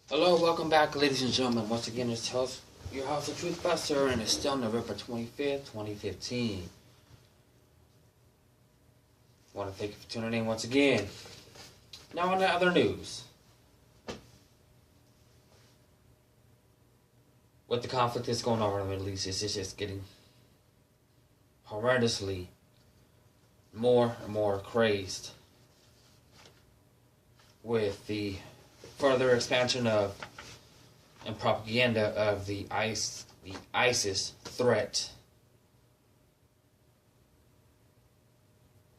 Hello, welcome back, ladies and gentlemen. Once again, it's your host, the Truth Buster, and it's still November 25th, 2015. I want to thank you for tuning in once again. Now, on to other news. With the conflict that's going on in the Middle East, it's just getting horrendously more and more crazed with the further expansion of and propaganda of the ISIS threat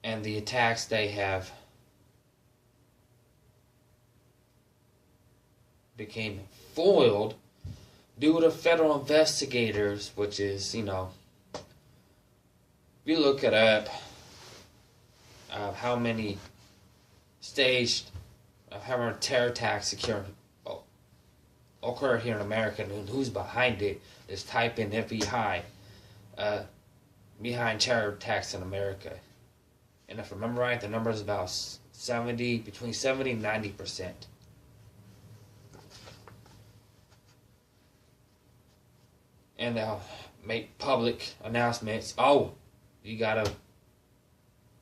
and the attacks they have became foiled due to federal investigators, which is, if you look it up, how many terror attacks occur here in America and who's behind it, is type in FBI behind terror attacks in America. And if I remember right, the number is about between 70 and 90%. And they'll make public announcements. Oh, you gotta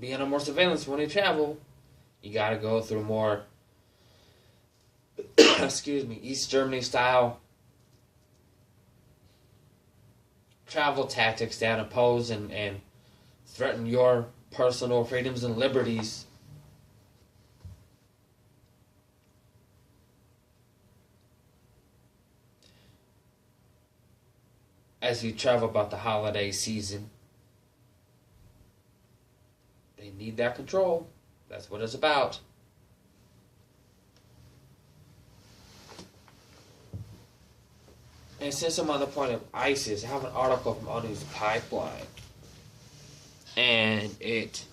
be under more surveillance when you travel. You gotta go through more East Germany style travel tactics that impose and threaten your personal freedoms and liberties. As you travel about the holiday season. They need that control. That's what it's about. And since I'm on the point of ISIS, I have an article from All News Pipeline. And it's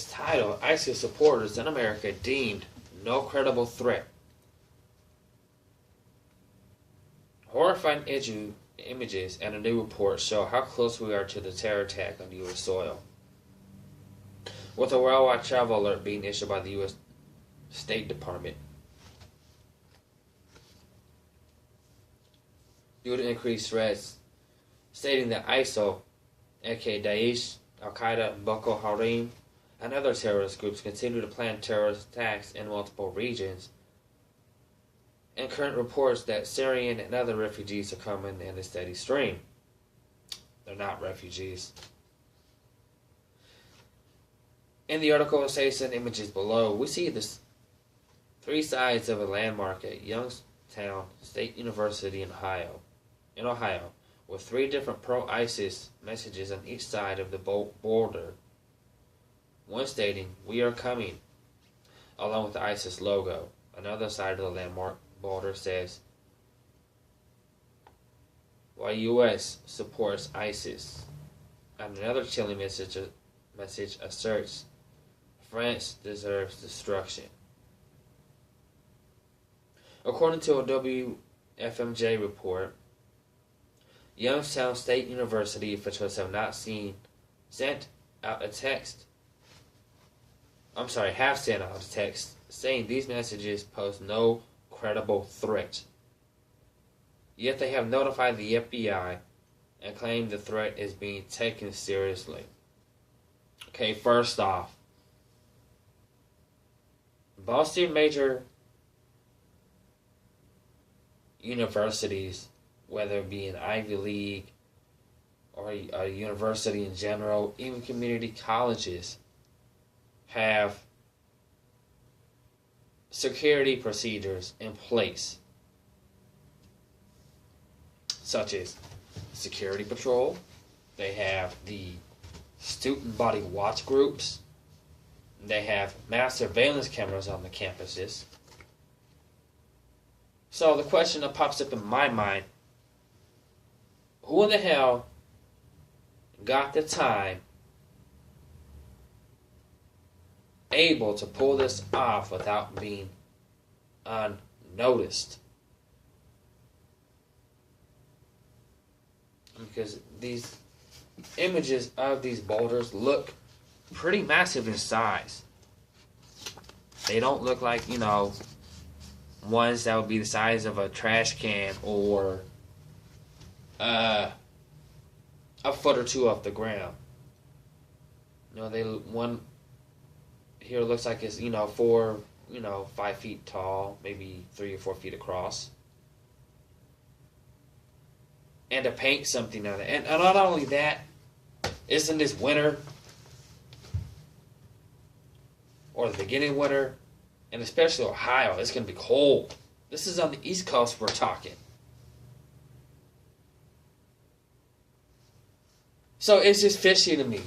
titled, ISIS supporters in America deemed no credible threat. Horrifying images and a new report show how close we are to the terror attack on U.S. soil. With a worldwide travel alert being issued by the U.S. State Department. Due to increased threats, stating that ISIL, aka Daesh, Al-Qaeda, Boko Haram, and other terrorist groups continue to plan terrorist attacks in multiple regions, and current reports that Syrian and other refugees are coming in a steady stream. They're not refugees. In the article, it says in images below, we see the three sides of a landmark at Youngstown State University in Ohio, with three different pro-ISIS messages on each side of the border. One stating, "We are coming," along with the ISIS logo. Another side of the landmark border says, "Why U.S. supports ISIS." And another chilling message asserts, "France deserves destruction." According to a WFMJ report, Youngstown State University officials have sent out a text saying these messages pose no credible threat. Yet they have notified the FBI and claim the threat is being taken seriously. Okay, first off, most major universities, whether it be an Ivy League or a university in general, even community colleges, have security procedures in place, such as security patrol. They have the student body watch groups. They have mass surveillance cameras on the campuses. So the question that pops up in my mind, who in the hell got the time able to pull this off without being unnoticed? Because these images of these boulders look pretty massive in size. They don't look like, ones that would be the size of a trash can or a foot or two off the ground. One here looks like it's 5 feet tall, maybe 3 or 4 feet across. And to paint something on it, and not only that, isn't this winter or the beginning of winter, and especially Ohio, it's going to be cold. This is on the East Coast we're talking. So it's just fishy to me.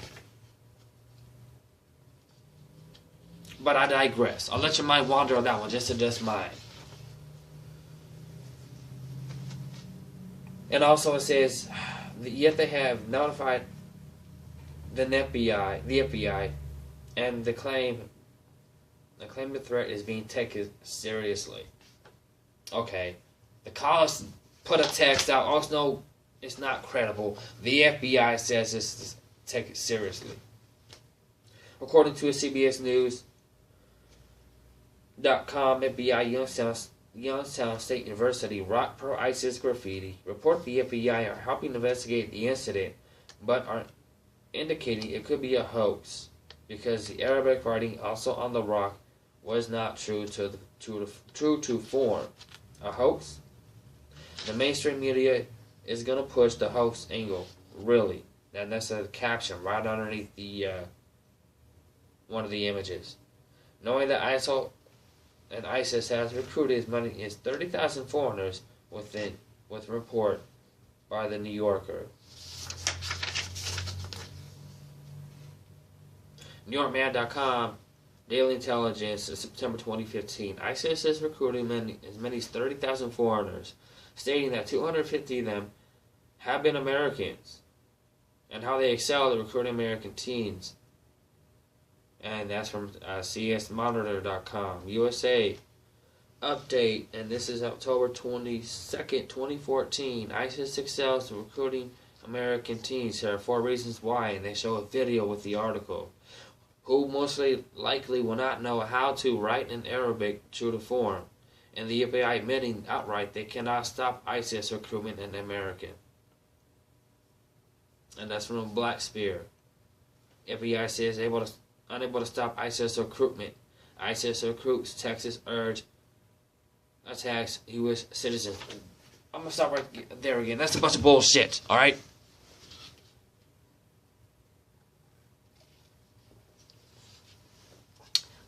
But I digress. I'll let your mind wander on that one, just adjust mine. And also it says, yet they have notified the FBI, and the claim the threat is being taken seriously. Okay, the college put a text out. Also, no, it's not credible. The FBI says this is take it seriously. According to a CBS News.com, FBI Youngstown State University rock pro ISIS graffiti report the FBI are helping investigate the incident, but are indicating it could be a hoax because the Arabic writing also on the rock was not true to form. A hoax? The mainstream media is going to push the hoax angle, really. And that's a caption right underneath the one of the images. Knowing that ISIS has recruited as many as 30,000 foreigners with report by the New Yorker. NewYorkMan.com Daily Intelligence, September 2015. ISIS is recruiting as many as 30,000 foreigners, stating that 250 of them have been Americans, and how they excel at recruiting American teens. And that's from CSMonitor.com. USA update, and this is October 22nd, 2014. ISIS excels at recruiting American teens. There are 4 reasons why, and they show a video with the article. Who most likely will not know how to write in Arabic true to form, and the FBI admitting outright they cannot stop ISIS recruitment in American. And that's from Black Spear. FBI says unable to stop ISIS recruitment. ISIS recruits Texas urge attacks U.S. citizens. I'm going to stop right there again. That's a bunch of bullshit, alright?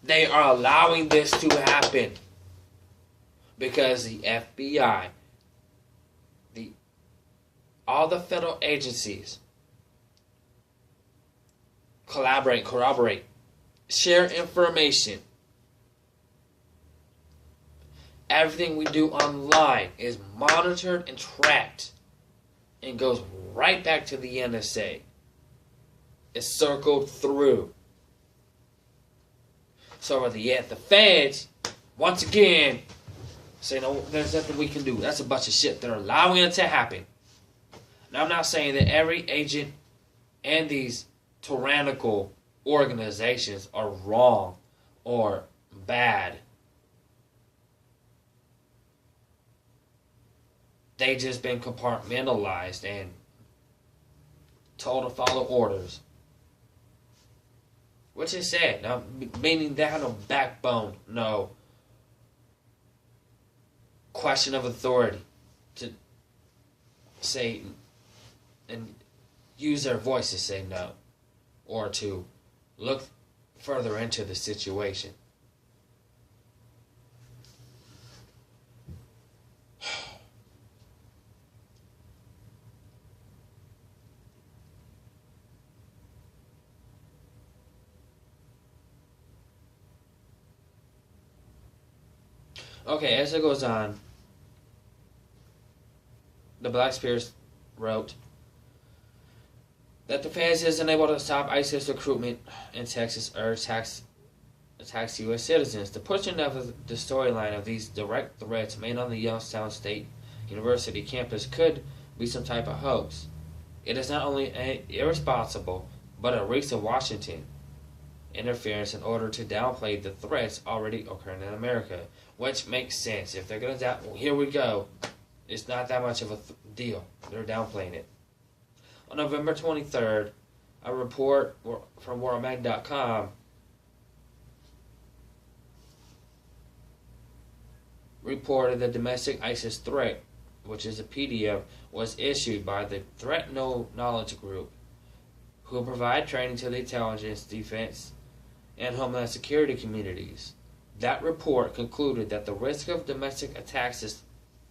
They are allowing this to happen because the FBI, all the federal agencies collaborate, corroborate, share information. Everything we do online is monitored and tracked and goes right back to the NSA. It's circled through. So the feds, once again, say, no, there's nothing we can do. That's a bunch of shit. They're allowing it to happen. Now, I'm not saying that every agent and these tyrannical organizations are wrong or bad. They just been compartmentalized and told to follow orders. Which is sad. Now, meaning they have no backbone, no question of authority to say and use their voice to say no, or to look further into the situation. Okay, as it goes on, the Black Spears wrote that the feds is unable to stop ISIS recruitment in Texas urged attacks U.S. citizens. The pushing of the storyline of these direct threats made on the Youngstown State University campus could be some type of hoax. It is not only irresponsible, but a reach of Washington interference in order to downplay the threats already occurring in America, which makes sense. If they're going to well, here we go. It's not that much of a deal. They're downplaying it. On November 23rd, a report from worldmag.com reported the domestic ISIS threat, which is a PDF, was issued by the Threat Knowledge Group, who provide training to the intelligence, defense, and homeland security communities. That report concluded that the risk of domestic attacks is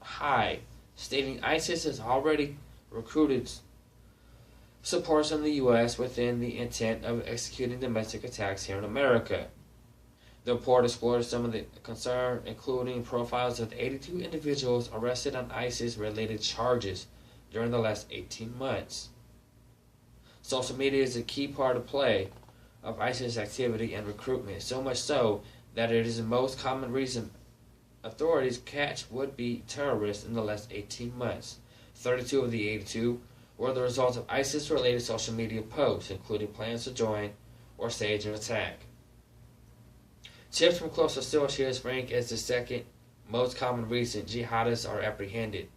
high, stating ISIS has already recruited supporters in the U.S. within the intent of executing domestic attacks here in America. The report explores some of the concern, including profiles of 82 individuals arrested on ISIS-related charges during the last 18 months. Social media is a key part of play of ISIS activity and recruitment, so much so that it is the most common reason authorities catch would-be terrorists in the last 18 months. 32 of the 82 were the result of ISIS-related social media posts, including plans to join or stage an attack. Tips from close associates rank as the second most common reason jihadists are apprehended.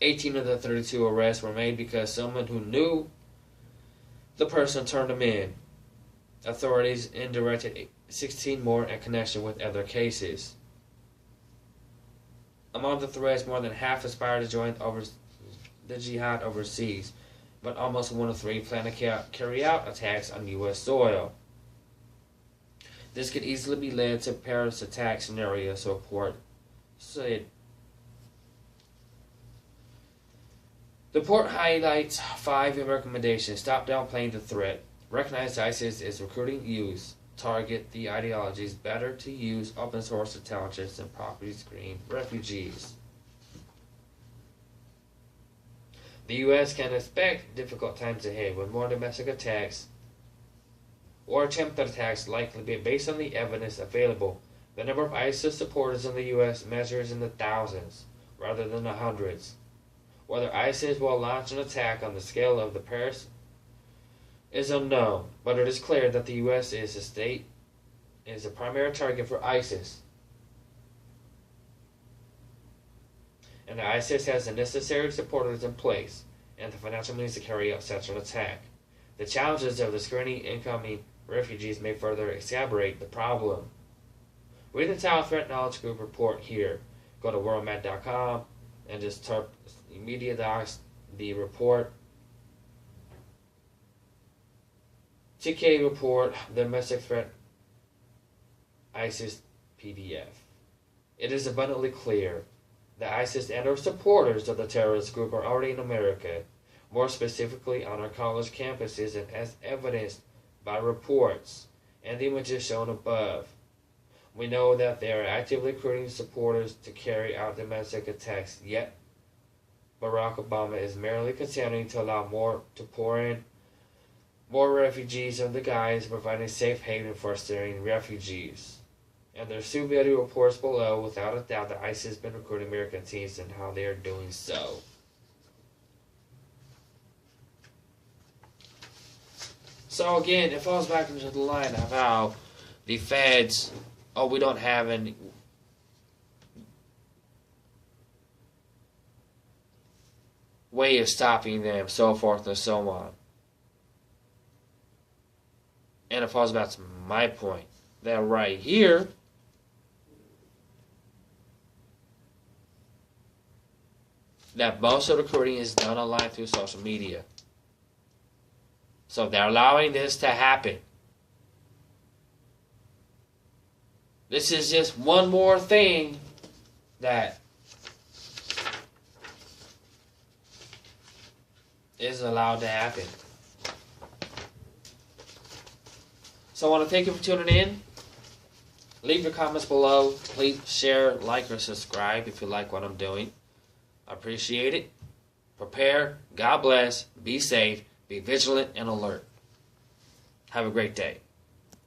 18 of the 32 arrests were made because someone who knew the person turned them in. Authorities indirected 16 more in connection with other cases. Among the threats, more than half aspire to join the jihad overseas, but almost 1 of 3 plan to carry out attacks on U.S. soil. This could easily be led to Paris attack scenarios, so report said. The report highlights 5 recommendations. Stop downplaying the threat. Recognize ISIS is recruiting youth. Target the ideologies. Better to use open source intelligence and properly screen refugees. The U.S. can expect difficult times ahead with more domestic attacks or attempted attacks likely be based on the evidence available. The number of ISIS supporters in the U.S. measures in the thousands rather than the hundreds. Whether ISIS will launch an attack on the scale of the Paris is unknown, but it is clear that the U.S. is a primary target for ISIS, and that ISIS has the necessary supporters in place and the financial means to carry out such an attack. The challenges of the screening incoming refugees may further exacerbate the problem. Read the Tower Threat Knowledge Group report here. Go to worldmap.com and just type media docs, the report. TK report, the domestic threat ISIS PDF. It is abundantly clear that ISIS and or supporters of the terrorist group are already in America, more specifically on our college campuses, and as evidenced by reports and the images shown above. We know that they are actively recruiting supporters to carry out domestic attacks, yet Barack Obama is merely continuing to allow pour in more refugees under the guise of providing safe haven for Syrian refugees. And there's 2 video reports below, without a doubt, that ISIS has been recruiting American teens and how they are doing so. So again, it falls back into the line of how the feds, we don't have any way of stopping them, so forth and so on. And it falls back to my point, that right here, that most of the recruiting is done online through social media. So they're allowing this to happen. This is just one more thing that is allowed to happen. So I want to thank you for tuning in. Leave your comments below. Please share, like, or subscribe if you like what I'm doing. I appreciate it. Prepare. God bless. Be safe. Be vigilant and alert. Have a great day.